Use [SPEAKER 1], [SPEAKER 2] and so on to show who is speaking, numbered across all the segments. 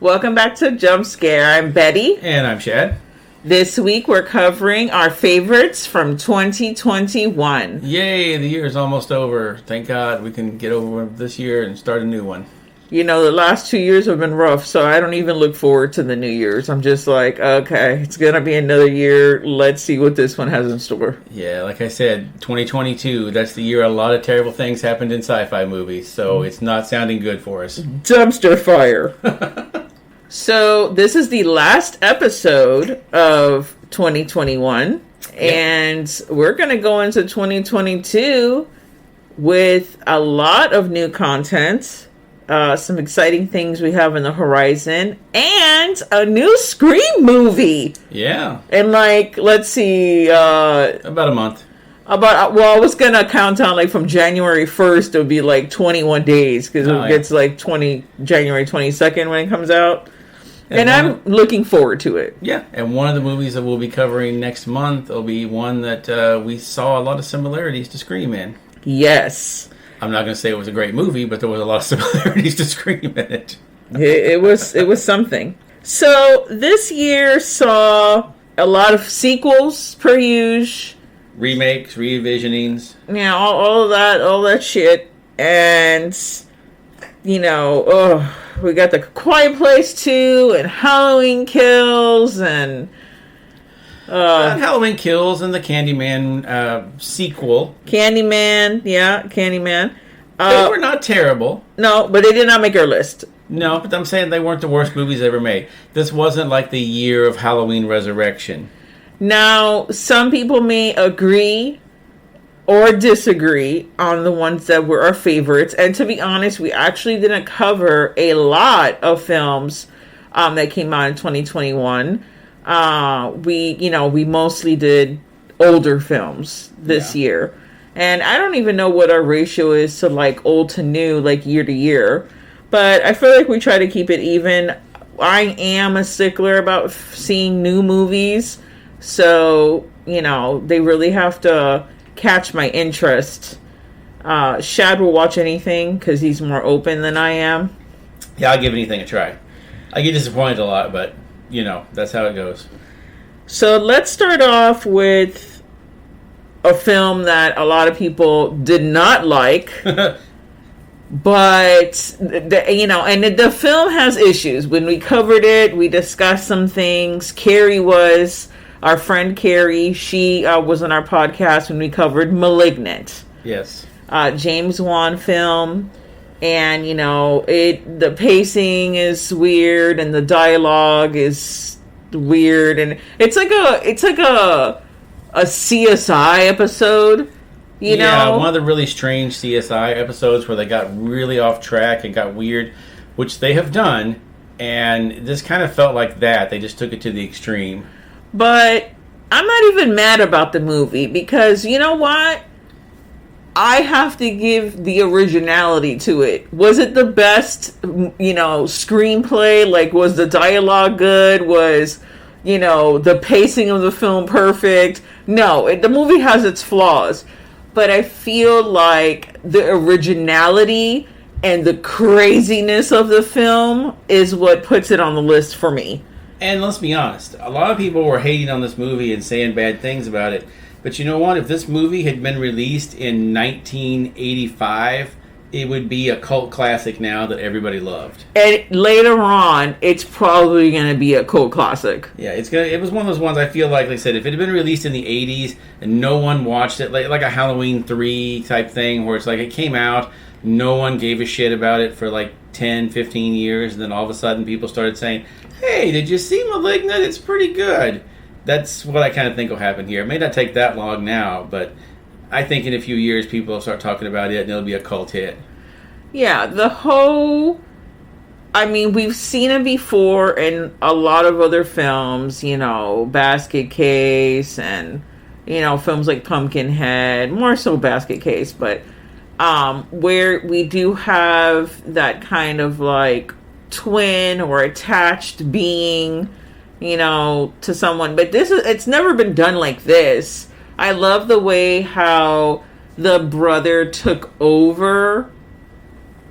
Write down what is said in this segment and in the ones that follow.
[SPEAKER 1] Welcome back to Jump Scare. I'm Betty.
[SPEAKER 2] And I'm Chad.
[SPEAKER 1] This week we're covering our favorites from 2021.
[SPEAKER 2] Yay, the year is almost over. Thank God we can get over this year and start a new one.
[SPEAKER 1] You know, the last 2 years have been rough, so I don't even look forward to the New Year's. I'm just like, okay, it's going to be another year. Let's see what this one has in store.
[SPEAKER 2] Yeah, like I said, 2022, that's the year a lot of terrible things happened in sci-fi movies, so it's not sounding good for us.
[SPEAKER 1] Dumpster fire. So this is the last episode of 2021, and we're going to go into 2022 with a lot of new content, some exciting things we have in the horizon, and a new Scream movie.
[SPEAKER 2] Yeah.
[SPEAKER 1] And let's see.
[SPEAKER 2] About a month.
[SPEAKER 1] I was going to count down from January 1st, it would be 21 days, because it gets January 22nd when it comes out. And I'm looking forward to it.
[SPEAKER 2] Yeah, and one of the movies that we'll be covering next month will be one that we saw a lot of similarities to Scream in.
[SPEAKER 1] Yes.
[SPEAKER 2] I'm not going to say it was a great movie, but there was a lot of similarities to Scream in it.
[SPEAKER 1] It was something. So this year saw a lot of sequels per usual.
[SPEAKER 2] Remakes, re-envisionings.
[SPEAKER 1] Yeah, all that shit. And, we got The Quiet Place 2 and Halloween Kills and
[SPEAKER 2] Halloween Kills and the Candyman sequel.
[SPEAKER 1] Candyman.
[SPEAKER 2] They were not terrible.
[SPEAKER 1] No, but they did not make our list.
[SPEAKER 2] No, but I'm saying they weren't the worst movies ever made. This wasn't like the year of Halloween Resurrection.
[SPEAKER 1] Now, some people may agree or disagree on the ones that were our favorites. And to be honest, we actually didn't cover a lot of films that came out in 2021. We mostly did older films this year. And I don't even know what our ratio is to old to new, year to year. But I feel like we try to keep it even. I am a stickler about seeing new movies. So, they really have to catch my interest. Shad will watch anything because he's more open than I am.
[SPEAKER 2] Yeah, I'll give anything a try. I get disappointed a lot, but, that's how it goes.
[SPEAKER 1] So let's start off with a film that a lot of people did not like. But, the film has issues. When we covered it, we discussed some things. Our friend Carrie, she was on our podcast when we covered Malignant.
[SPEAKER 2] Yes.
[SPEAKER 1] James Wan film. And, the pacing is weird and the dialogue is weird. And it's like a CSI episode,
[SPEAKER 2] Yeah, one of the really strange CSI episodes where they got really off track and got weird, which they have done. And this kind of felt like that. They just took it to the extreme.
[SPEAKER 1] But I'm not even mad about the movie because, you know what? I have to give the originality to it. Was it the best, screenplay? Was the dialogue good? Was, the pacing of the film perfect? No, the movie has its flaws. But I feel like the originality and the craziness of the film is what puts it on the list for me.
[SPEAKER 2] And let's be honest, a lot of people were hating on this movie and saying bad things about it. But you know what? If this movie had been released in 1985, it would be a cult classic now that everybody loved.
[SPEAKER 1] And later on, it's probably going to be a cult classic.
[SPEAKER 2] Yeah, it was one of those ones I feel like, I said, if it had been released in the 80s and no one watched it, like a Halloween 3 type thing, where it's it came out, no one gave a shit about it for 10, 15 years, and then all of a sudden people started saying, hey, did you see Malignant? It's pretty good. That's what I kind of think will happen here. It may not take that long now, but I think in a few years people will start talking about it and it'll be a cult hit.
[SPEAKER 1] Yeah, we've seen it before in a lot of other films, Basket Case and, films like Pumpkinhead, more so Basket Case, but where we do have that kind of twin or attached being, to someone. But it's never been done like this. I love the way how the brother took over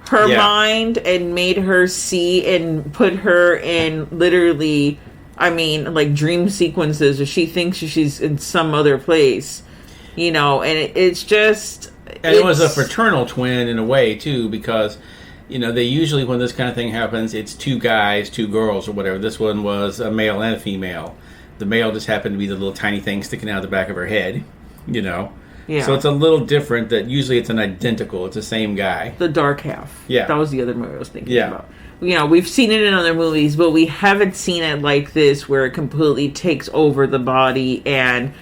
[SPEAKER 1] her mind and made her see and put her in literally, I mean, like dream sequences where she thinks she's in some other place, you know, and it's just...
[SPEAKER 2] And it was a fraternal twin in a way, too, because, you know, they usually, when this kind of thing happens, it's 2 guys, 2 girls, or whatever. This one was a male and a female. The male just happened to be the little tiny thing sticking out of the back of her head, you know. Yeah. So it's a little different that usually it's an identical. It's the same guy.
[SPEAKER 1] The dark half.
[SPEAKER 2] Yeah.
[SPEAKER 1] That was the other movie I was thinking about. You know, we've seen it in other movies, but we haven't seen it like this where it completely takes over the body and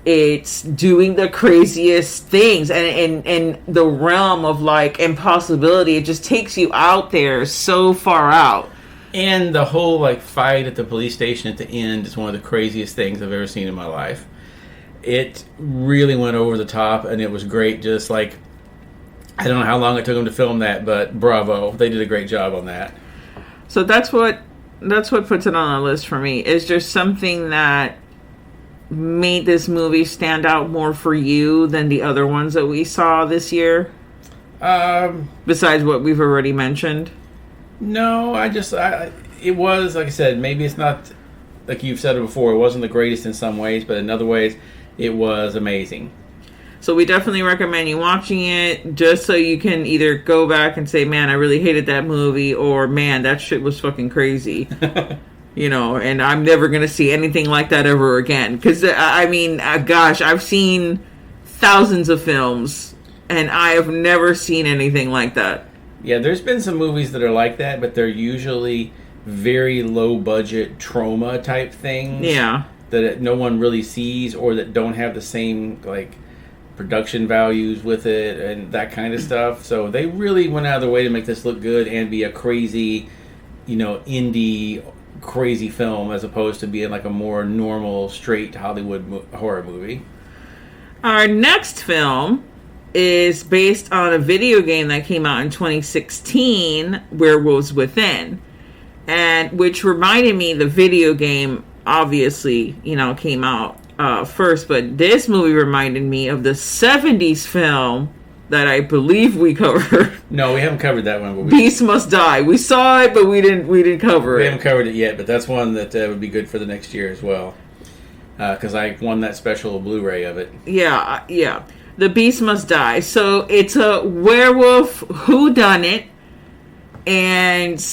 [SPEAKER 1] it's doing the craziest things. And in the realm of, like, impossibility, it just takes you out there so far out.
[SPEAKER 2] And the whole, like, fight at the police station at the end is one of the craziest things I've ever seen in my life. It really went over the top, and it was great. Just like, I don't know how long it took them to film that, but bravo, they did a great job on that.
[SPEAKER 1] So that's what puts it on the list for me. Is there something that made this movie stand out more for you than the other ones that we saw this year? Besides what we've already mentioned?
[SPEAKER 2] No, it was, like I said, maybe it's not, like you've said it before, it wasn't the greatest in some ways, but in other ways, it was amazing.
[SPEAKER 1] So we definitely recommend you watching it just so you can either go back and say, man, I really hated that movie, or man, that shit was fucking crazy. You know, and I'm never going to see anything like that ever again. Because, I mean, gosh, I've seen thousands of films, and I have never seen anything like that.
[SPEAKER 2] Yeah, there's been some movies that are like that, but they're usually very low-budget trauma-type things.
[SPEAKER 1] Yeah.
[SPEAKER 2] That no one really sees, or that don't have the same, like, production values with it and that kind of stuff. So they really went out of their way to make this look good and be a crazy, you know, indie crazy film as opposed to being like a more normal, straight Hollywood horror movie.
[SPEAKER 1] Our next film is based on a video game that came out in 2016, Werewolves Within, and which reminded me the video game obviously, you know, came out first, but this movie reminded me of the 70s film that I believe we covered.
[SPEAKER 2] No, we haven't covered that one. But
[SPEAKER 1] Beast Must Die. We saw it, but we didn't cover it.
[SPEAKER 2] We haven't covered it yet, but that's one that would be good for the next year as well. Because I won that special Blu-ray of it.
[SPEAKER 1] Yeah. The Beast Must Die. So it's a werewolf whodunit, and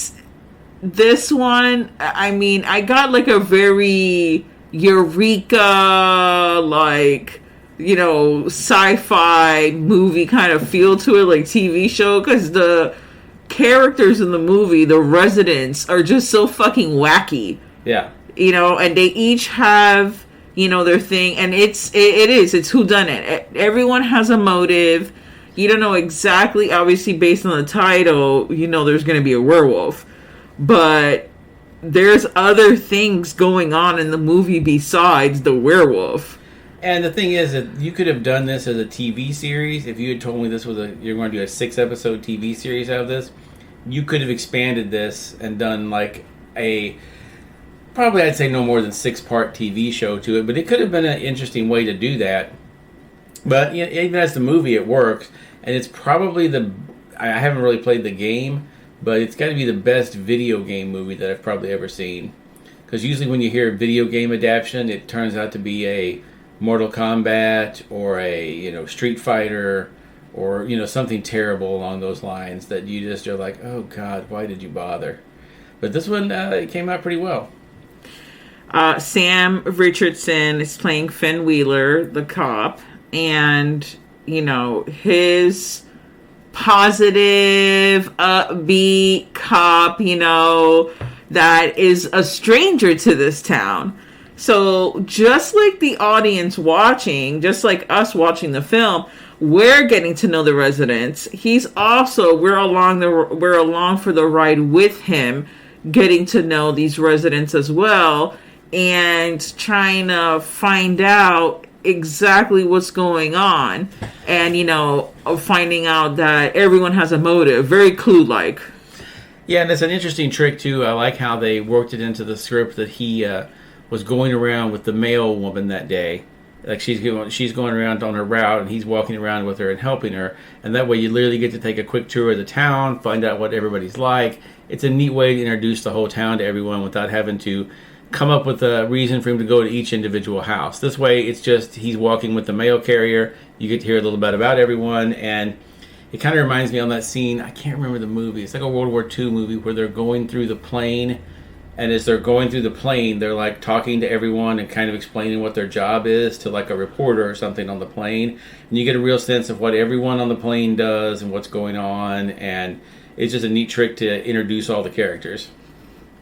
[SPEAKER 1] this one, I mean, I got like a very Eureka, like, you know, sci-fi movie kind of feel to it, like TV show, because the characters in the movie, the residents, are just so fucking wacky.
[SPEAKER 2] Yeah.
[SPEAKER 1] You know, and they each have, you know, their thing, and it's whodunit. Everyone has a motive. You don't know exactly, obviously, based on the title, you know there's going to be a werewolf. But there's other things going on in the movie besides the werewolf.
[SPEAKER 2] And the thing is that you could have done this as a TV series. If you had told me this was you're going to do a 6-episode TV series out of this, you could have expanded this and done like probably I'd say no more than 6-part TV show to it. But it could have been an interesting way to do that. But you know, even as the movie, it works. And it's probably I haven't really played the game, but it's got to be the best video game movie that I've probably ever seen. Because usually when you hear video game adaptation, it turns out to be a Mortal Kombat or a Street Fighter or something terrible along those lines that you just are like, oh God, why did you bother? But this one it came out pretty well.
[SPEAKER 1] Sam Richardson is playing Finn Wheeler, the cop, and his positive, upbeat cop, that is a stranger to this town. So just like the audience watching, just like us watching the film, we're getting to know the residents. We're along for the ride with him, getting to know these residents as well, and trying to find out exactly what's going on, and finding out that everyone has a motive, very Clue-like.
[SPEAKER 2] Yeah, and it's an interesting trick too. I like how they worked it into the script that he was going around with the male woman that day, Like she's going around on her route, and he's walking around with her and helping her. And that way, you literally get to take a quick tour of the town, find out what everybody's like. It's a neat way to introduce the whole town to everyone without having to come up with a reason for him to go to each individual house. This way, it's just he's walking with the mail carrier. You get to hear a little bit about everyone, and it kind of reminds me on that scene. I can't remember the movie. It's like a World War II movie where they're going through the plane. And as they're going through the plane, they're like talking to everyone and kind of explaining what their job is to like a reporter or something on the plane. And you get a real sense of what everyone on the plane does and what's going on. And it's just a neat trick to introduce all the characters.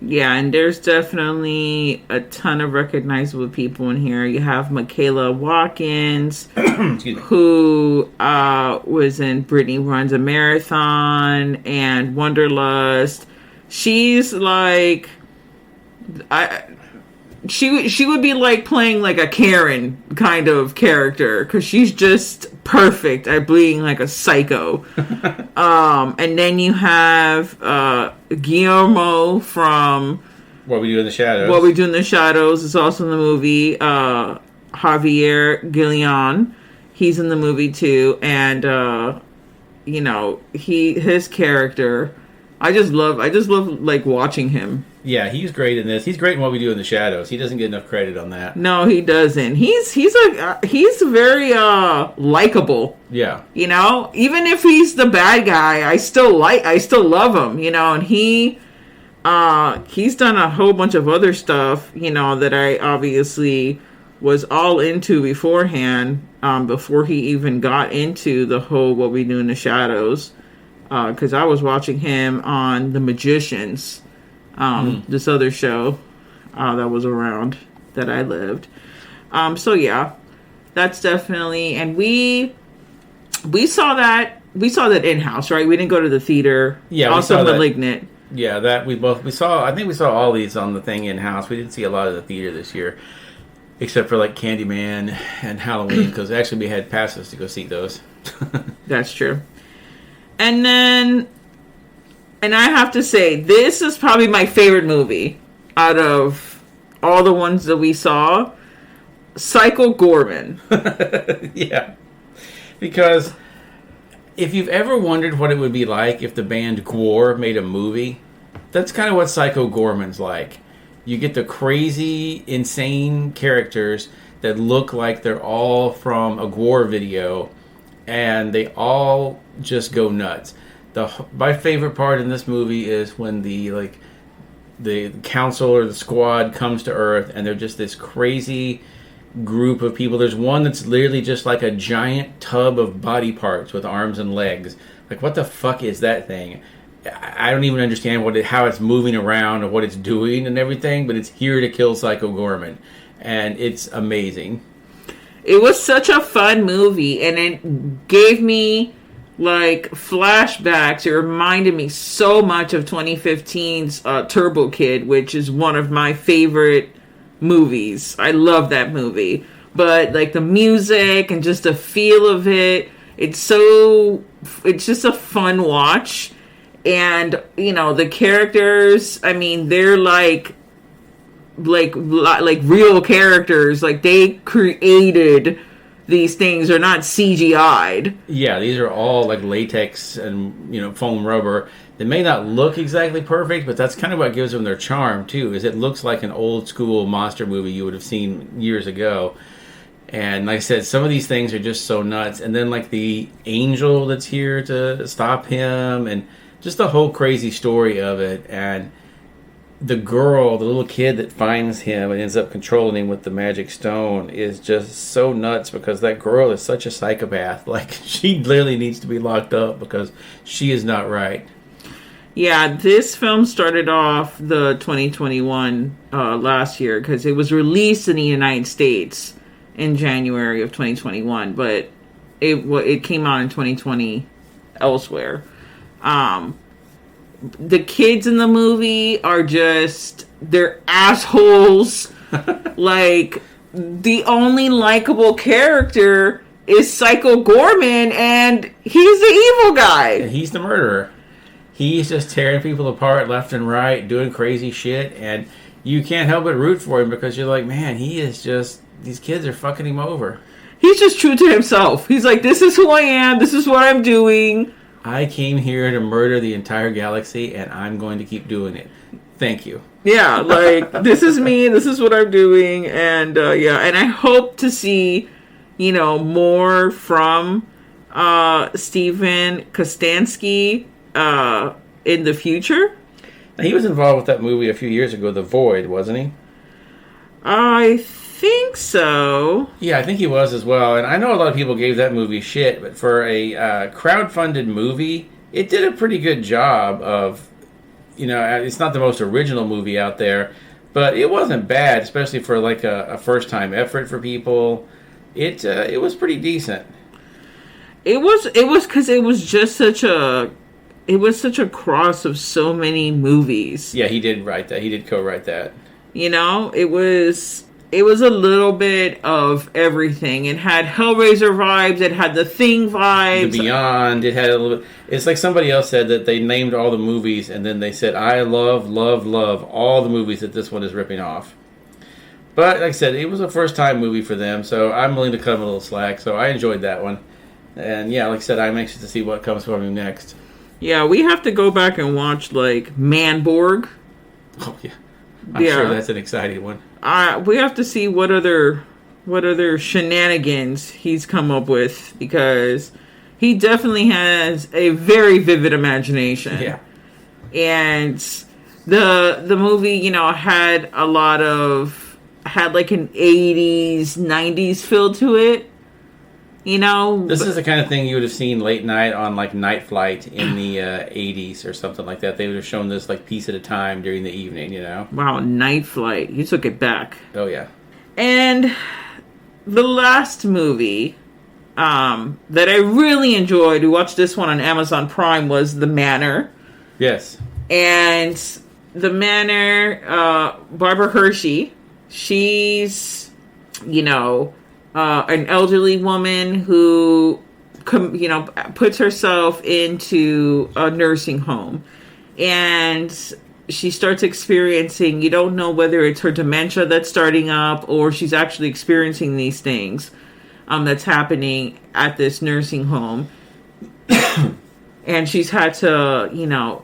[SPEAKER 1] Yeah, and there's definitely a ton of recognizable people in here. You have Michaela Watkins, who was in Brittany Runs a Marathon and Wanderlust. She's like... She would be like playing like a Karen kind of character because she's just perfect at being like a psycho. And then you have Guillermo from
[SPEAKER 2] What We Do in the Shadows.
[SPEAKER 1] What We Do in the Shadows is also in the movie. Javier Guillen, he's in the movie too, and his character. I just love like watching him.
[SPEAKER 2] Yeah, he's great in this. He's great in What We Do in the Shadows. He doesn't get enough credit on that.
[SPEAKER 1] No, he doesn't. He's very likable.
[SPEAKER 2] Yeah.
[SPEAKER 1] Even if he's the bad guy, I still love him, and he's done a whole bunch of other stuff, that I obviously was all into beforehand, before he even got into the whole What We Do in the Shadows. Because I was watching him on The Magicians. This other show that was around that I lived. So yeah, that's definitely, and we saw that in-house, right? We didn't go to the theater.
[SPEAKER 2] Yeah,
[SPEAKER 1] also Malignant.
[SPEAKER 2] Yeah, that we saw. I think we saw all these on the thing in-house. We didn't see a lot of the theater this year, except for like Candyman and Halloween, because actually we had passes to go see those.
[SPEAKER 1] That's true. And then. And I have to say, this is probably my favorite movie out of all the ones that we saw. Psycho Gorman.
[SPEAKER 2] Yeah. Because if you've ever wondered what it would be like if the band Gwar made a movie, that's kind of what Psycho Gorman's like. You get the crazy, insane characters that look like they're all from a Gwar video, and they all just go nuts. My favorite part in this movie is when the council or the squad comes to Earth, and they're just this crazy group of people. There's one that's literally just like a giant tub of body parts with arms and legs. Like, what the fuck is that thing? I don't even understand how it's moving around or what it's doing and everything, but it's here to kill Psycho Gorman, and it's amazing.
[SPEAKER 1] It was such a fun movie, and it gave me like flashbacks. It reminded me so much of 2015's Turbo Kid, which is one of my favorite movies. I love that movie. But like the music and just the feel of it, it's just a fun watch. And the characters, I mean, they're like real characters. Like they created these things, are not CGI'd.
[SPEAKER 2] Yeah, these are all like latex and foam rubber. They may not look exactly perfect, but that's kind of what gives them their charm too. Is it looks like an old school monster movie you would have seen years ago. And like I said, some of these things are just so nuts. And then like the angel that's here to stop him, and just the whole crazy story of it. And the girl, the little kid that finds him and ends up controlling him with the magic stone, is just so nuts because that girl is such a psychopath. Like, she literally needs to be locked up because she is not right.
[SPEAKER 1] Yeah, this film started off the 2021 last year because it was released in the United States in January of 2021, but it came out in 2020 elsewhere. The kids in the movie are they're assholes. Like, the only likable character is Psycho Gorman, and he's the evil guy.
[SPEAKER 2] And he's the murderer. He's just tearing people apart left and right, doing crazy shit, and you can't help but root for him because you're like, man, he is just these kids are fucking him over.
[SPEAKER 1] He's just true to himself. He's like, this is who I am. This is what I'm doing.
[SPEAKER 2] I came here to murder the entire galaxy, and I'm going to keep doing it. Thank you.
[SPEAKER 1] Yeah, like, this is me. This is what I'm doing. And, and I hope to see, more from Steven Kostanski in the future.
[SPEAKER 2] Now, he was involved with that movie a few years ago, The Void, wasn't he?
[SPEAKER 1] I think so.
[SPEAKER 2] Yeah, I think he was as well. And I know a lot of people gave that movie shit, but for a crowd-funded movie, it did a pretty good job of, it's not the most original movie out there, but it wasn't bad, especially for like a first-time effort for people. It was pretty decent.
[SPEAKER 1] It was because it was just such a cross of so many movies.
[SPEAKER 2] Yeah, he did write that. He did co-write that.
[SPEAKER 1] It was a little bit of everything. It had Hellraiser vibes. It had The Thing vibes.
[SPEAKER 2] The Beyond. It had a little bit. It's like somebody else said that they named all the movies and then they said, I love, love, love all the movies that this one is ripping off. But like I said, it was a first-time movie for them, so I'm willing to cut them a little slack. So I enjoyed that one. And yeah, like I said, I'm anxious to see what comes from him next.
[SPEAKER 1] Yeah, we have to go back and watch, like, Manborg.
[SPEAKER 2] Oh, yeah. I'm sure that's an exciting one.
[SPEAKER 1] We have to see what other shenanigans he's come up with, because he definitely has a very vivid imagination.
[SPEAKER 2] Yeah.
[SPEAKER 1] And the movie, had like an 80s, 90s feel to it.
[SPEAKER 2] This is the kind of thing you would have seen late night on like Night Flight in the 80s or something like that. They would have shown this like piece at a time during the evening,
[SPEAKER 1] Wow, Night Flight. You took it back.
[SPEAKER 2] Oh, yeah.
[SPEAKER 1] And the last movie that I really enjoyed, we watched this one on Amazon Prime, was The Manor.
[SPEAKER 2] Yes.
[SPEAKER 1] And The Manor, Barbara Hershey, she's, an elderly woman who, puts herself into a nursing home. And she starts experiencing, you don't know whether it's her dementia that's starting up or she's actually experiencing these things that's happening at this nursing home. And she's had to,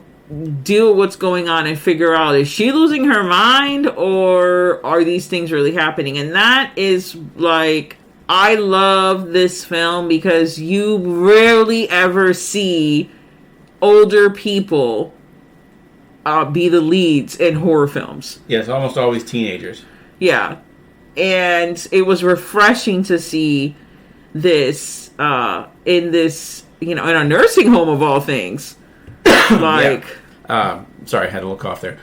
[SPEAKER 1] deal with what's going on and figure out, is she losing her mind or are these things really happening? And that is like, I love this film because you rarely ever see older people be the leads in horror films.
[SPEAKER 2] Yeah, it's almost always teenagers.
[SPEAKER 1] Yeah. And it was refreshing to see this in this, in a nursing home of all things. Like...
[SPEAKER 2] Yeah. Sorry, I had a little cough there.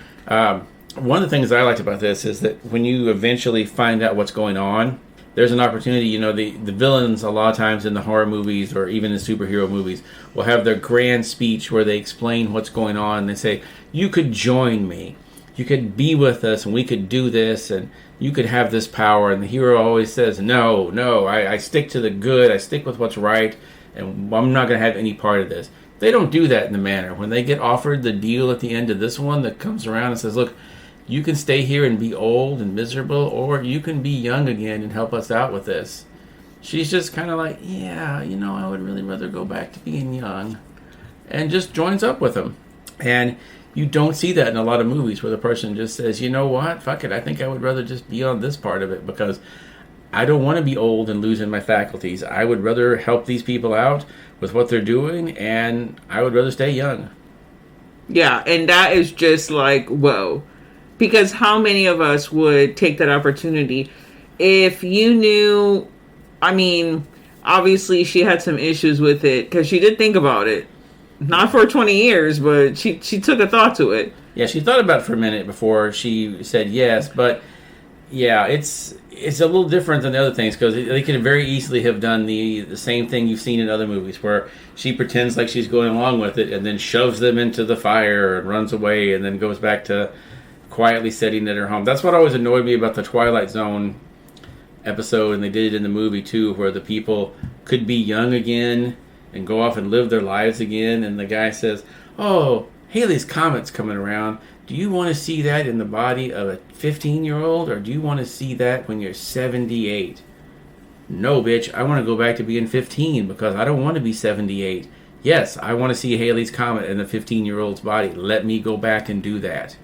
[SPEAKER 2] One of the things that I liked about this is that when you eventually find out what's going on, there's an opportunity, the villains a lot of times in the horror movies or even in superhero movies will have their grand speech where they explain what's going on. And they say, you could join me. You could be with us and we could do this and you could have this power. And the hero always says, no, I stick to the good. I stick with what's right. And I'm not going to have any part of this. They don't do that in the Manor. When they get offered the deal at the end of this one that comes around and says, look, you can stay here and be old and miserable, or you can be young again and help us out with this. She's just kind of like, yeah, I would really rather go back to being young. And just joins up with him. And you don't see that in a lot of movies where the person just says, you know what, fuck it, I think I would rather just be on this part of it because I don't want to be old and losing my faculties. I would rather help these people out with what they're doing, and I would rather stay young.
[SPEAKER 1] Yeah, and that is just like, whoa. Because how many of us would take that opportunity if you knew, obviously she had some issues with it, because she did think about it. Not for 20 years, but she took a thought to it.
[SPEAKER 2] Yeah, she thought about it for a minute before she said yes, but yeah, it's a little different than the other things, because they could very easily have done the same thing you've seen in other movies, where she pretends like she's going along with it and then shoves them into the fire and runs away and then goes back to quietly sitting at her home. That's what always annoyed me about the Twilight Zone episode, and they did it in the movie too, where the people could be young again and go off and live their lives again, and the guy says, oh, Halley's Comet's coming around. Do you want to see that in the body of a 15-year-old, or do you want to see that when you're 78? No, bitch, I want to go back to being 15 because I don't want to be 78. Yes, I want to see Halley's Comet in a 15-year-old's body. Let me go back and do that.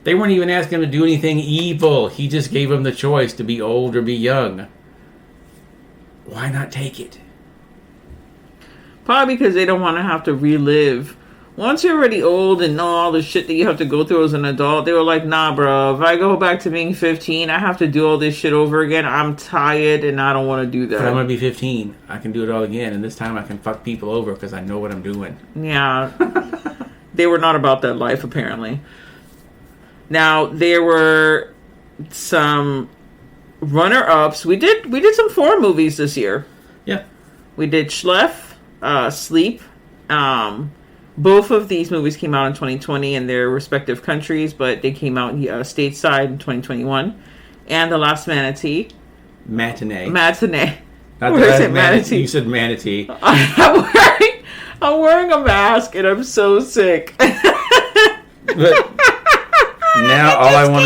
[SPEAKER 2] They weren't even asking him to do anything evil. He just gave him the choice to be old or be young. Why not take it?
[SPEAKER 1] Probably because they don't want to have to relive. Once you're already old and know all the shit that you have to go through as an adult, they were like, nah, bro, if I go back to being 15, I have to do all this shit over again. I'm tired and I don't want to do that.
[SPEAKER 2] But I'm going to be 15. I can do it all again. And this time I can fuck people over because I know what I'm doing.
[SPEAKER 1] Yeah. They were not about that life, apparently. Now, there were some runner-ups. We did some foreign movies this year.
[SPEAKER 2] Yeah.
[SPEAKER 1] We did Schleff, Sleep. Both of these movies came out in 2020 in their respective countries, but they came out stateside in 2021. And The Last Manatee.
[SPEAKER 2] Matinee.
[SPEAKER 1] Not
[SPEAKER 2] the last manatee. You said manatee.
[SPEAKER 1] I'm wearing a mask and I'm so sick.
[SPEAKER 2] But now all I want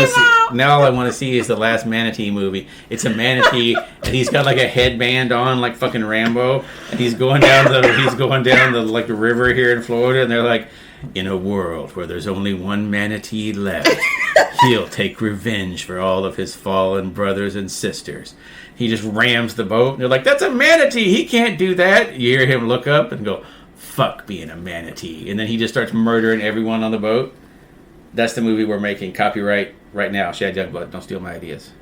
[SPEAKER 2] to see is The Last Manatee movie. It's a manatee and he's got like a headband on like fucking Rambo, and he's going down the like the river here in Florida, and they're like, in a world where there's only one manatee left, he'll take revenge for all of his fallen brothers and sisters. He just rams the boat, and they're like, that's a manatee, he can't do that. You hear him look up and go, fuck being a manatee, and then he just starts murdering everyone on the boat. That's the movie we're making. Copyright right now. Shad Youngblood. Don't steal my ideas.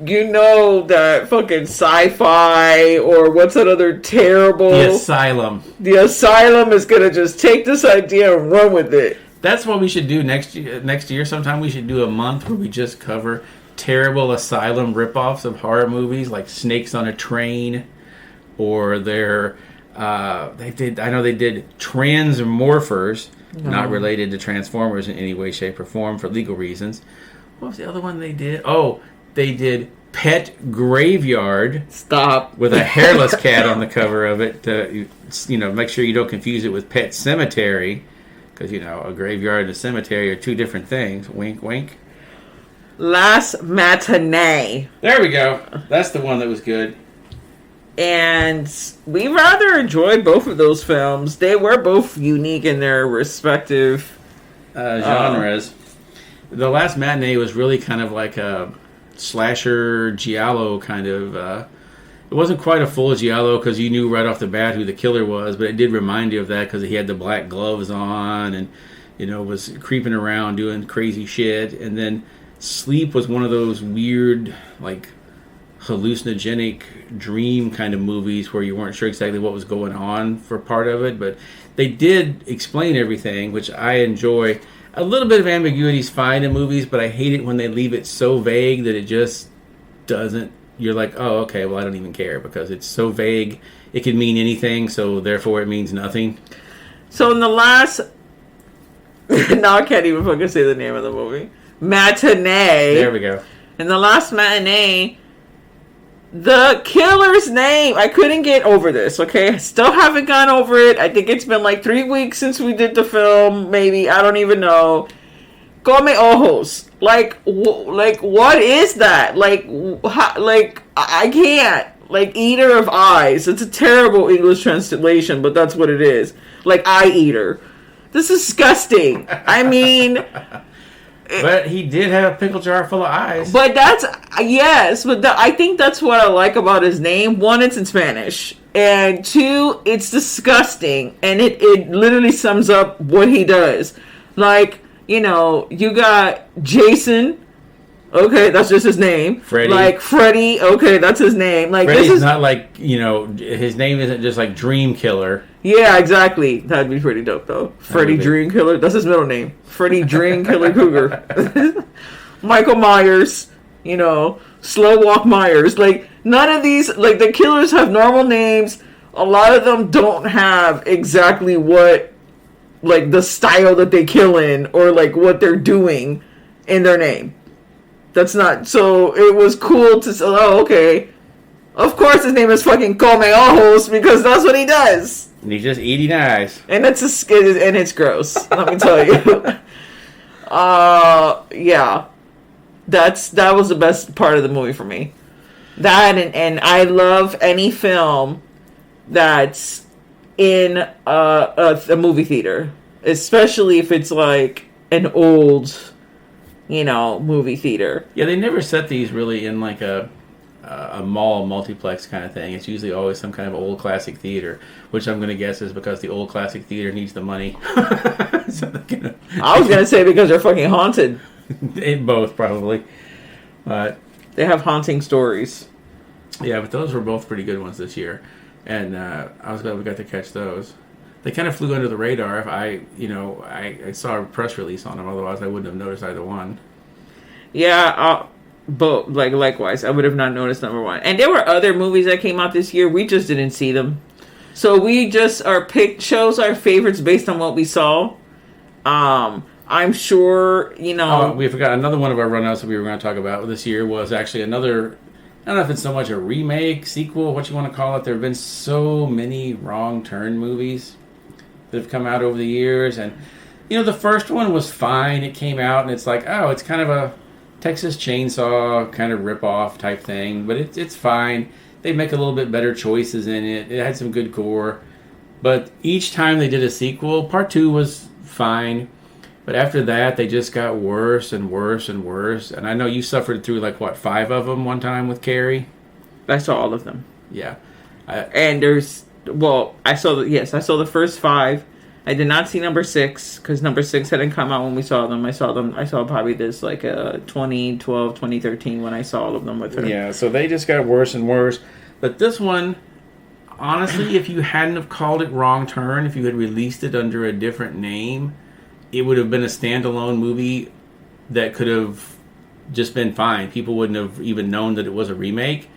[SPEAKER 1] You know that fucking Sci-Fi, or what's that other terrible...
[SPEAKER 2] The Asylum.
[SPEAKER 1] The Asylum is going to just take this idea and run with it.
[SPEAKER 2] That's what we should do next year. Sometime we should do a month where we just cover terrible Asylum ripoffs of horror movies like Snakes on a Train, or they did Transmorphers. Not related to Transformers in any way, shape, or form for legal reasons. What was the other one they did? Oh, they did Pet Graveyard.
[SPEAKER 1] Stop.
[SPEAKER 2] With a hairless cat on the cover of it to, make sure you don't confuse it with Pet Cemetery. Because, a graveyard and a cemetery are two different things. Wink, wink.
[SPEAKER 1] Last Matinee.
[SPEAKER 2] There we go. That's the one that was good.
[SPEAKER 1] And we rather enjoyed both of those films. They were both unique in their respective
[SPEAKER 2] genres. The Last Matinee was really kind of like a slasher giallo kind of. It wasn't quite a full giallo because you knew right off the bat who the killer was, but it did remind you of that because he had the black gloves on and was creeping around doing crazy shit. And then Sleep was one of those weird like hallucinogenic dream kind of movies where you weren't sure exactly what was going on for part of it, but they did explain everything, which I enjoy. A little bit of ambiguity is fine in movies, but I hate it when they leave it so vague that it just doesn't. You're like, oh, okay, well, I don't even care because it's so vague. It could mean anything, so therefore it means nothing.
[SPEAKER 1] So in the last... now I can't even fucking say the name of the movie. Matinee.
[SPEAKER 2] There we go.
[SPEAKER 1] In The Last Matinee, the killer's name, I couldn't get over this, okay? I still haven't gone over it. I think it's been like 3 weeks since we did the film, maybe. I don't even know. Come ojos. Like, what is that? I can't. Like, eater of eyes. It's a terrible English translation, but that's what it is. Like, eye eater. This is disgusting. I mean...
[SPEAKER 2] But he did have a pickle jar full of eyes.
[SPEAKER 1] But that's... Yes, but I think that's what I like about his name. One, it's in Spanish. And two, it's disgusting. And it literally sums up what he does. Like... you got Jason. Okay, that's just his name.
[SPEAKER 2] Freddy.
[SPEAKER 1] Like, Freddy. Okay, that's his name. Like,
[SPEAKER 2] Freddy's this is not like, his name isn't just like Dream Killer.
[SPEAKER 1] Yeah, exactly. That'd be pretty dope, though. Freddy Dream Killer. That's his middle name. Freddy Dream Killer Cougar. Michael Myers. Slow Walk Myers. Like, none of these, like, the killers have normal names. A lot of them don't have exactly what, like, the style that they kill in, or, like, what they're doing in their name. That's not... So, it was cool to say, oh, okay. Of course his name is fucking Come Ojos, because that's what he does.
[SPEAKER 2] And he's just eating eyes.
[SPEAKER 1] And it's gross, let me tell you. Yeah. That was the best part of the movie for me. That and I love any film that's in a movie theater, especially if it's like an old, movie theater.
[SPEAKER 2] Yeah, they never set these really in like a mall multiplex kind of thing. It's usually always some kind of old classic theater, which I'm going to guess is because the old classic theater needs the money. So
[SPEAKER 1] I was going to say because they're fucking haunted.
[SPEAKER 2] Both, probably. But
[SPEAKER 1] they have haunting stories.
[SPEAKER 2] Yeah, but those were both pretty good ones this year. And I was glad we got to catch those. They kind of flew under the radar. If I saw a press release on them. Otherwise, I wouldn't have noticed either one.
[SPEAKER 1] Yeah, but likewise, I would have not noticed number one. And there were other movies that came out this year. We just didn't see them. So we just chose our favorites based on what we saw. I'm sure,
[SPEAKER 2] we forgot another one of our runouts that we were going to talk about this year was actually another, I don't know if it's so much a remake, sequel, what you want to call it. There have been so many Wrong Turn movies that have come out over the years. And, the first one was fine. It came out and it's like, oh, it's kind of a Texas Chainsaw kind of rip-off type thing. But it's fine. They make a little bit better choices in it. It had some good gore. But each time they did a sequel, part 2 was fine. But after that, they just got worse and worse and worse. And I know you suffered through, 5 of them one time with Carrie?
[SPEAKER 1] I saw all of them.
[SPEAKER 2] Yeah.
[SPEAKER 1] And I saw the first 5. I did not see number 6, because number 6 hadn't come out when we saw them. I saw probably this, 2012, 2013 when I saw all of them with her.
[SPEAKER 2] Yeah, so they just got worse and worse. But this one, honestly, if you hadn't have called it Wrong Turn, if you had released it under a different name, it would have been a standalone movie that could have just been fine. People wouldn't have even known that it was a remake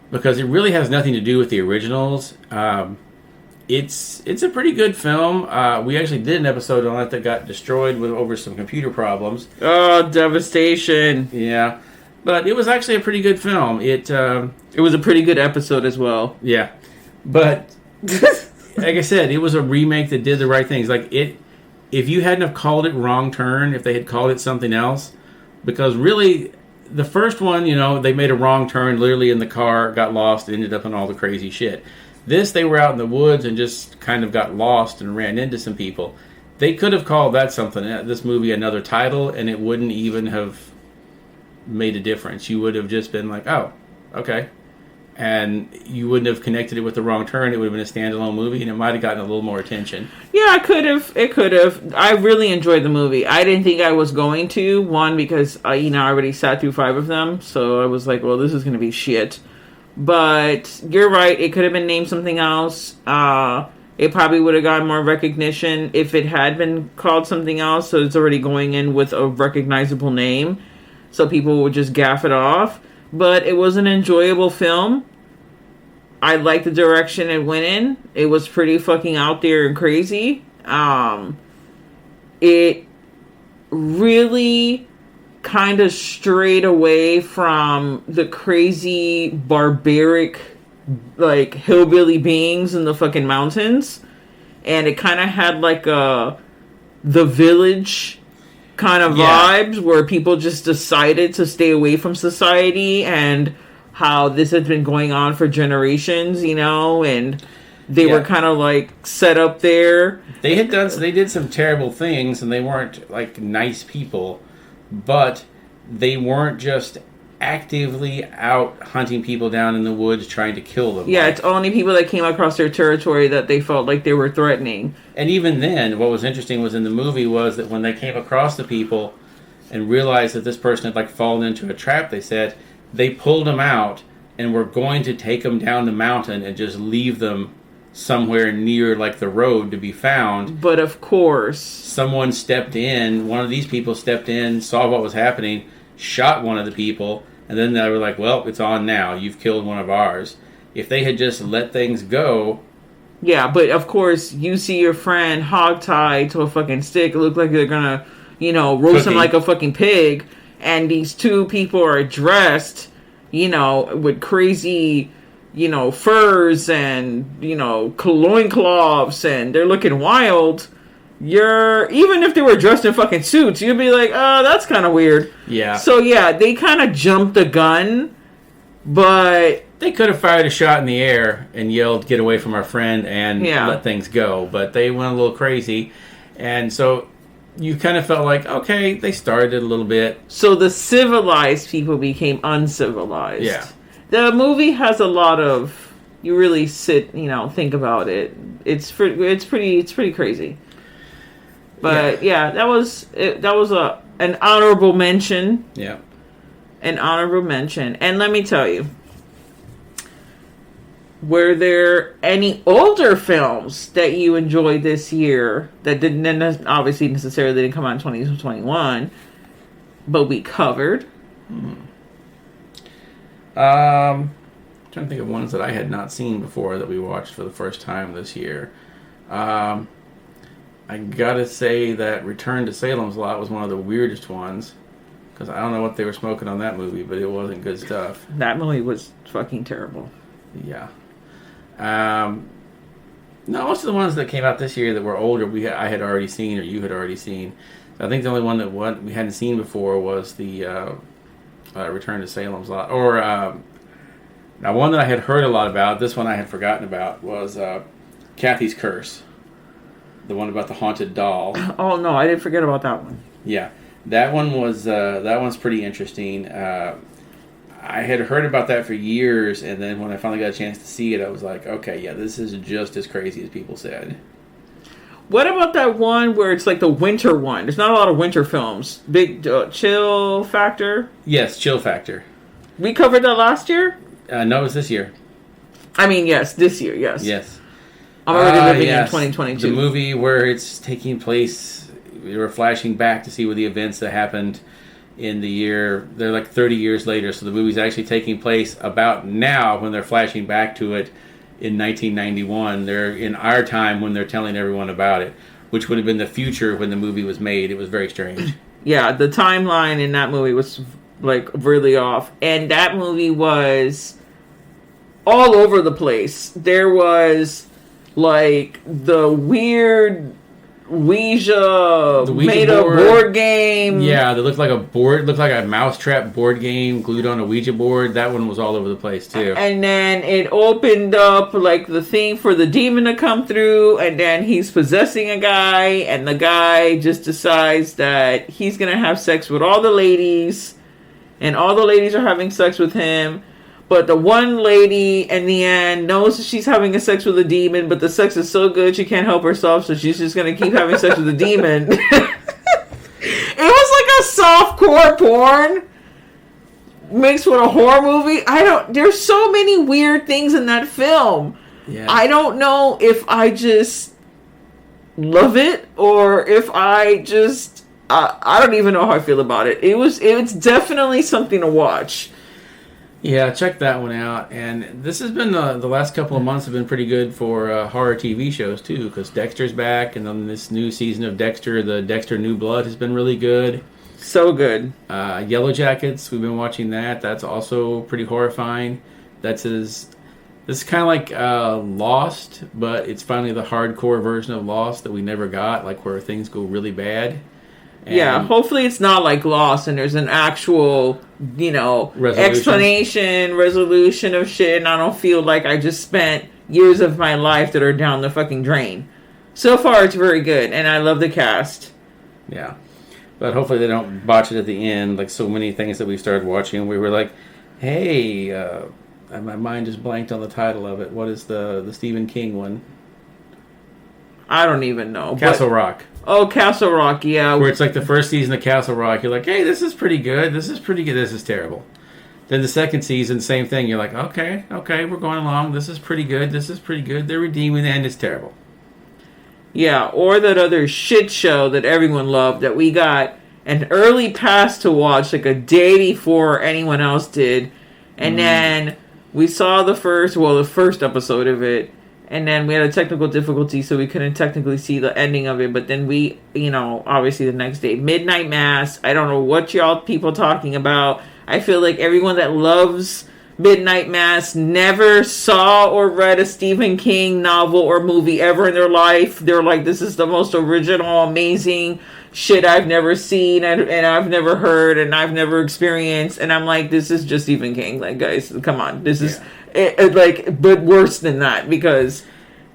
[SPEAKER 2] because it really has nothing to do with the originals. It's a pretty good film. We actually did an episode on it that got destroyed over some computer problems.
[SPEAKER 1] Oh, devastation!
[SPEAKER 2] Yeah, but it was actually a pretty good film. It
[SPEAKER 1] was a pretty good episode as well.
[SPEAKER 2] Yeah, but like I said, it was a remake that did the right things. If you hadn't have called it Wrong Turn, if they had called it something else, because really, the first one, they made a wrong turn literally in the car, got lost, ended up in all the crazy shit. This, they were out in the woods and just kind of got lost and ran into some people. They could have called this movie another title, and it wouldn't even have made a difference. You would have just been like, oh, okay. And you wouldn't have connected it with the Wrong Turn. It would have been a standalone movie, and it might have gotten a little more attention.
[SPEAKER 1] Yeah, it could have. It could have. I really enjoyed the movie. I didn't think I was going to. One, because I already sat through 5 of them, so I was like, well, this is going to be shit. But you're right. It could have been named something else. It probably would have gotten more recognition if it had been called something else. So it's already going in with a recognizable name, so people would just gaff it off. But it was an enjoyable film. I liked the direction it went in. It was pretty fucking out there and crazy. It really kind of strayed away from the crazy, barbaric, hillbilly beings in the fucking mountains. And it kind of had The Village kind of vibes where people just decided to stay away from society and how this has been going on for generations, and they were kind of set up there.
[SPEAKER 2] They did some terrible things, and they weren't nice people, but they weren't just actively out hunting people down in the woods trying to kill them.
[SPEAKER 1] Yeah, it's only people that came across their territory that they felt like they were threatening.
[SPEAKER 2] And even then, what was interesting was in the movie was that when they came across the people and realized that this person had fallen into a trap, they said they pulled them out and were going to take them down the mountain and just leave them somewhere near the road to be found.
[SPEAKER 1] But of course,
[SPEAKER 2] someone stepped in. One of these people stepped in, saw what was happening, shot one of the people, and then they were like, well, it's on now. You've killed one of ours. If they had just let things go...
[SPEAKER 1] Yeah, but of course, you see your friend hogtied to a fucking stick. It looked like they're gonna, roast him like a fucking pig. And these 2 people are dressed, with crazy, furs and, loincloths, and they're looking wild. even if they were dressed in fucking suits, you'd be like, oh, that's kind of weird.
[SPEAKER 2] Yeah.
[SPEAKER 1] So yeah, they kind of jumped the gun, but
[SPEAKER 2] they could have fired a shot in the air and yelled, "Get away from our friend," and let things go. But they went a little crazy, and so you kind of felt like, okay, they started a little bit.
[SPEAKER 1] So the civilized people became uncivilized.
[SPEAKER 2] Yeah.
[SPEAKER 1] The movie has a lot of, you really sit, think about it. It's pretty crazy. But yeah, that was an honorable mention.
[SPEAKER 2] Yeah. An
[SPEAKER 1] honorable mention. And let me tell you, were there any older films that you enjoyed this year that didn't obviously necessarily didn't come out in 2021, but we covered?
[SPEAKER 2] I'm trying to think of ones that I had not seen before that we watched for the first time this year. I gotta say that Return to Salem's Lot was one of the weirdest ones, because I don't know what they were smoking on that movie, but it wasn't good stuff.
[SPEAKER 1] That movie was fucking terrible.
[SPEAKER 2] Yeah. No, most of the ones that came out this year that were older, I had already seen, or you had already seen. I think the only one that we hadn't seen before was the Return to Salem's Lot. Or now, one that I had heard a lot about, this one I had forgotten about, was Kathy's Curse. The one about the haunted doll.
[SPEAKER 1] Oh no, I didn't forget about that one.
[SPEAKER 2] Yeah, that one's pretty interesting. I had heard about that for years, and then when I finally got a chance to see it, I was like, okay, yeah, this is just as crazy as people said.
[SPEAKER 1] What about that one where it's like the winter one? There's not a lot of winter films. Big Chill Factor?
[SPEAKER 2] Yes, Chill Factor.
[SPEAKER 1] We covered that last year?
[SPEAKER 2] No, it was this year.
[SPEAKER 1] I mean, yes, this year, yes.
[SPEAKER 2] Yes.
[SPEAKER 1] I'm already living in 2022.
[SPEAKER 2] The movie where it's taking place, we were flashing back to see what the events that happened in the year. They're like 30 years later, so the movie's actually taking place about now when they're flashing back to it in 1991. They're in our time when they're telling everyone about it, which would have been the future when the movie was made. It was very strange.
[SPEAKER 1] Yeah, the timeline in that movie was like really off. And that movie was all over the place. There was like the weird Ouija made a board game.
[SPEAKER 2] Yeah, that looked like a mousetrap board game glued on a Ouija board. That one was all over the place too.
[SPEAKER 1] And then it opened up like the thing for the demon to come through, and then he's possessing a guy, and the guy just decides that he's gonna have sex with all the ladies, and all the ladies are having sex with him. But the one lady in the end knows that she's having a sex with a demon, but the sex is so good she can't help herself, so she's just going to keep having sex with the demon. It was like a softcore porn mixed with a horror movie. There's so many weird things in that film. Yeah. I don't know if I just love it or if I just I don't even know how I feel about it. It's definitely something to watch.
[SPEAKER 2] Yeah, check that one out. And this has been the last couple of months have been pretty good for horror TV shows too, because Dexter's back, and then this new season of Dexter, the Dexter New Blood, has been really good.
[SPEAKER 1] So good.
[SPEAKER 2] Yellow Jackets, we've been watching that. That's also pretty horrifying. This is kind of like Lost, but it's finally the hardcore version of Lost that we never got, like where things go really bad. And
[SPEAKER 1] yeah, hopefully it's not like Lost and there's an actual, resolution of shit, and I don't feel like I just spent years of my life that are down the fucking drain. So far, it's very good, and I love the cast.
[SPEAKER 2] Yeah. But hopefully they don't botch it at the end, like so many things that we started watching. We were like, hey, my mind just blanked on the title of it. What is the Stephen King one?
[SPEAKER 1] I don't even know.
[SPEAKER 2] Castle Rock.
[SPEAKER 1] Oh, Castle Rock, yeah.
[SPEAKER 2] Where it's like the first season of Castle Rock, you're like, hey, this is pretty good. This is pretty good. This is terrible. Then the second season, same thing. You're like, okay, we're going along. This is pretty good. This is pretty good. They're redeeming, and it's terrible.
[SPEAKER 1] Yeah, or that other shit show that everyone loved that we got an early pass to watch, like a day before anyone else did. And then we saw the first episode of it. And then we had a technical difficulty, so we couldn't technically see the ending of it. But then we, obviously the next day, Midnight Mass. I don't know what y'all people talking about. I feel like everyone that loves Midnight Mass, never saw or read a Stephen King novel or movie ever in their life. They're like, this is the most original, amazing shit I've never seen and I've never heard and I've never experienced. And I'm like, this is just Stephen King. Like, guys, come on. This is like, but worse than that, because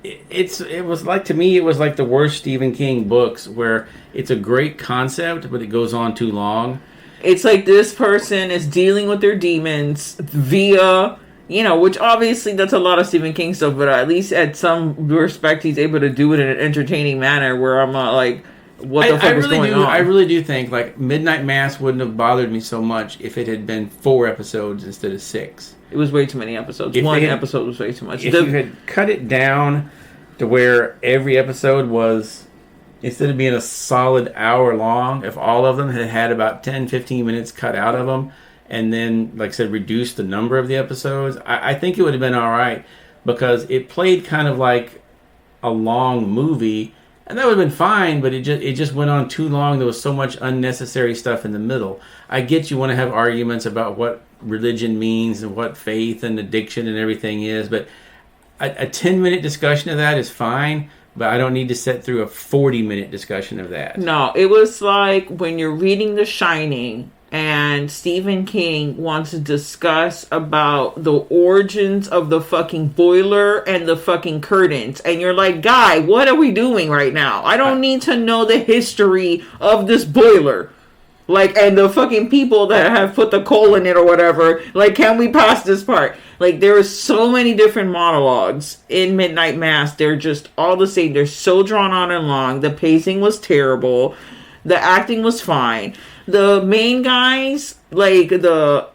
[SPEAKER 2] it was like, to me, it was like the worst Stephen King books, where it's a great concept, but it goes on too long.
[SPEAKER 1] It's like this person is dealing with their demons via, which obviously that's a lot of Stephen King stuff, but at least at some respect, he's able to do it in an entertaining manner where I'm not like, what the fuck is going on?
[SPEAKER 2] I really do think, like, Midnight Mass wouldn't have bothered me so much if it had been 4 episodes instead of 6.
[SPEAKER 1] It was way too many episodes. One episode was way too much.
[SPEAKER 2] If you had cut it down to where every episode was, instead of being a solid hour long, if all of them had about 10, 15 minutes cut out of them, and then, like I said, reduce the number of the episodes, I think it would have been all right, because it played kind of like a long movie, and that would have been fine, but it just went on too long. There was so much unnecessary stuff in the middle. I get you want to have arguments about what religion means and what faith and addiction and everything is, but a 10-minute discussion of that is fine. But I don't need to sit through a 40-minute discussion of that.
[SPEAKER 1] No, it was like when you're reading The Shining and Stephen King wants to discuss about the origins of the fucking boiler and the fucking curtains. And you're like, guy, what are we doing right now? I don't need to know the history of this boiler. Like, and the fucking people that have put the coal in it or whatever. Like, can we pass this part? Like, there are so many different monologues in Midnight Mass. They're just all the same. They're so drawn on and long. The pacing was terrible. The acting was fine. The main guys, like the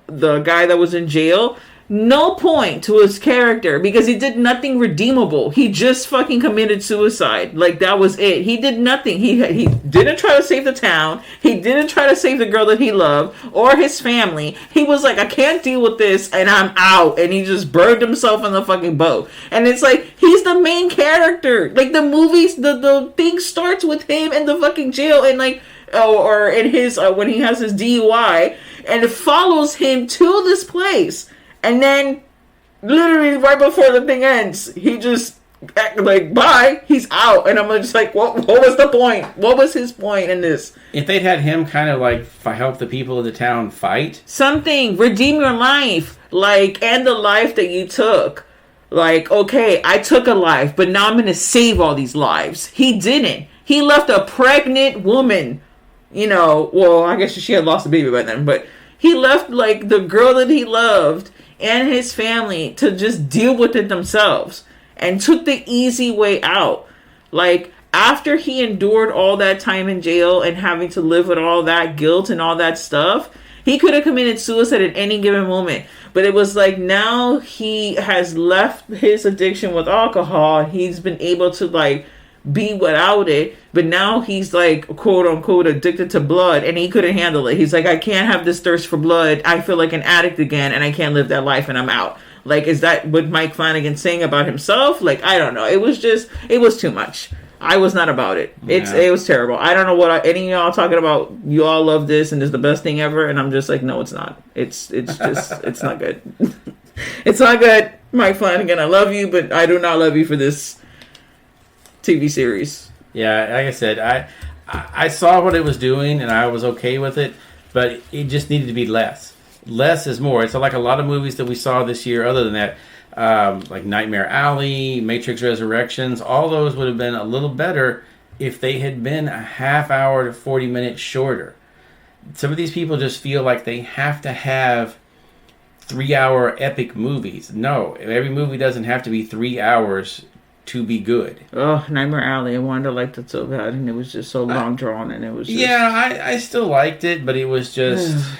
[SPEAKER 1] guy that was in jail, no point to his character because he did nothing redeemable. He just fucking committed suicide. Like, that was it. He did nothing. He didn't try to save the town. He didn't try to save the girl that he loved or his family. He was like, I can't deal with this and I'm out. And he just burned himself in the fucking boat. And it's like, he's the main character. Like, the movies, the thing starts with him in the fucking jail and like, or in his, when he has his DUI, and it follows him to this place. And then, literally right before the thing ends, he just, like, bye, he's out. And I'm just like, what was the point? What was his point in this?
[SPEAKER 2] If they'd had him kind of, like, help the people of the town fight.
[SPEAKER 1] Something. Redeem your life. Like, and the life that you took. Like, okay, I took a life, but now I'm going to save all these lives. He didn't. He left a pregnant woman. Well, I guess she had lost a baby by then, but he left, like, the girl that he loved and his family to just deal with it themselves and took the easy way out. Like, after he endured all that time in jail and having to live with all that guilt and all that stuff, he could have committed suicide at any given moment. But it was like, now he has left his addiction with alcohol. He's been able to, like, be without it, but now he's like, quote unquote, addicted to blood, and he couldn't handle it. He's like, I can't have this thirst for blood. I feel like an addict again, and I can't live that life, and I'm out. Like, is that what Mike Flanagan's saying about himself? Like, I don't know. It was too much. I was not about it. It was terrible. I don't know what any of y'all talking about. You all love this, and it's the best thing ever, and I'm just like, no, it's not. It's just, it's not good. It's not good. Mike Flanagan, I love you, but I do not love you for this TV series.
[SPEAKER 2] Yeah, like I said, I saw what it was doing and I was okay with it, but it just needed to be less. Less is more. It's like a lot of movies that we saw this year. Other than that, like Nightmare Alley, Matrix Resurrections, all those would have been a little better if they had been a half hour to 40 minutes shorter. Some of these people just feel like they have to have 3-hour epic movies. No, every movie doesn't have to be 3 hours to be good.
[SPEAKER 1] Oh, Nightmare Alley. I wanted to like that so bad, and it was just so long drawn, and it was just...
[SPEAKER 2] Yeah, I still liked it, but it was just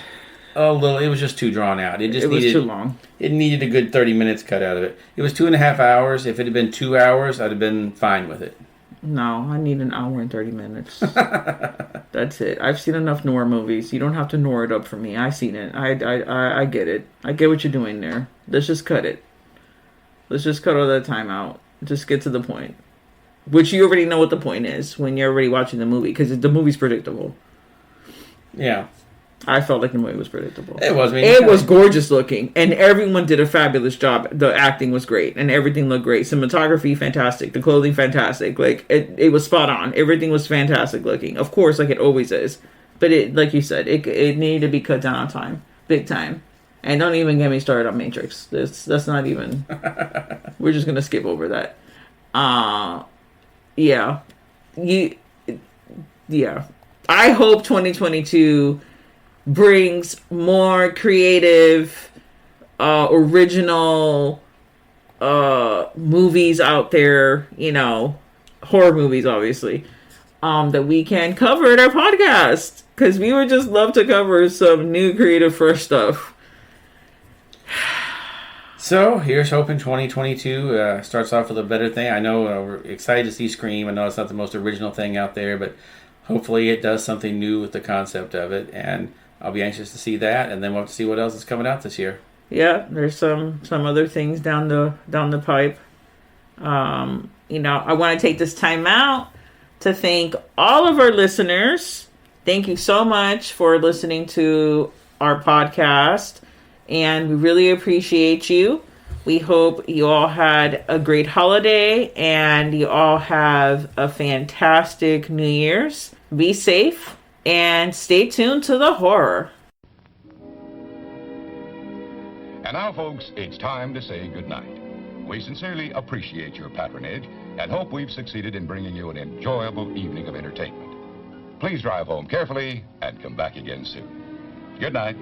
[SPEAKER 2] a little... It was just too drawn out. It was
[SPEAKER 1] too long.
[SPEAKER 2] It needed a good 30 minutes cut out of it. It was 2.5 hours. If it had been 2 hours, I'd have been fine with it.
[SPEAKER 1] No, I need an hour and 30 minutes. That's it. I've seen enough noir movies. You don't have to noir it up for me. I've seen it. I get it. I get what you're doing there. Let's just cut it. Let's just cut all that time out. Just get to the point. Which you already know what the point is when you're already watching the movie, because the movie's predictable.
[SPEAKER 2] Yeah.
[SPEAKER 1] I felt like the movie was predictable.
[SPEAKER 2] It was. I mean,
[SPEAKER 1] it was gorgeous looking, and everyone did a fabulous job. The acting was great, and everything looked great. Cinematography, fantastic. The clothing, fantastic. Like, it was spot on. Everything was fantastic looking. Of course, like it always is. But it, like you said, it needed to be cut down on time. Big time. And don't even get me started on Matrix. That's not even... We're just going to skip over that. Yeah. Yeah. I hope 2022... brings more creative, original movies out there, you know, horror movies, obviously, that we can cover in our podcast. Because we would just love to cover some new creative, fresh stuff.
[SPEAKER 2] So, here's hoping 2022 starts off with a better thing. I know we're excited to see Scream. I know it's not the most original thing out there, but hopefully it does something new with the concept of it. And I'll be anxious to see that, and then we'll have to see what else is coming out this year.
[SPEAKER 1] Yeah, there's some other things down the pipe. You know, I want to take this time out to thank all of our listeners. Thank you so much for listening to our podcast, and we really appreciate you. We hope you all had a great holiday, and you all have a fantastic New Year's. Be safe. And stay tuned to the horror.
[SPEAKER 3] And now, folks, it's time to say goodnight. We sincerely appreciate your patronage and hope we've succeeded in bringing you an enjoyable evening of entertainment. Please drive home carefully and come back again soon. Good night.